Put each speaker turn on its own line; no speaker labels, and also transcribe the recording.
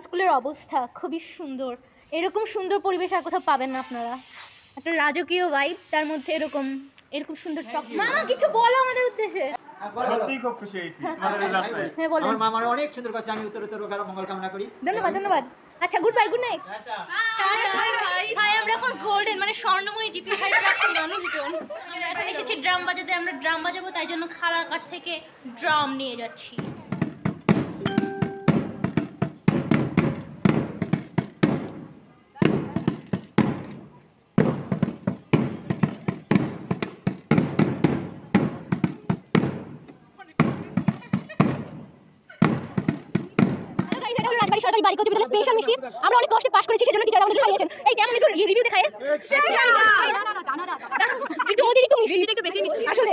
স্কুলের অবস্থা খুবই সুন্দর। এরকম সুন্দর পরিবেশ আর কোথাও পাবেন না আপনারা। একটা রাজকীয় ভাইব, তার মধ্যে এরকম সুন্দর চক। মামা কিছু বলো আমাদের উদ্দেশ্যে।
সত্যি খুব খুশি হয়েছি তোমাদের রেজাল্টে।
হ্যাঁ বলেন।
আমার মা আমার অনেক সুন্দর কাছে, আমি উত্তর মঙ্গল কামনা করি।
ধন্যবাদ ধন্যবাদ। আচ্ছা গুড বাই, গুড নাইট। ভাই আমরা এখন গোল্ডেন মানে স্বর্ণময়ী জিপি ভাই একটা মানুষজন। আমরা এখন এসেছি ড্রাম বাজাতে, আমরা ড্রাম বাজাবো, তাই জন্য খালার কাছ থেকে ড্রাম নিয়ে যাচ্ছি। সরকারি বালিকা উচ্চ বিদ্যালয়ের স্পেশাল মিষ্টি আমরা অনেক কষ্টে পাস করেছি, সেজন্য টিচার আমাদের খাইয়েছেন। এই কেমন একটু রিভিউ দেখায়, একটু অতিরিক্ত মিষ্টি, একটু বেশি মিষ্টি আসলে।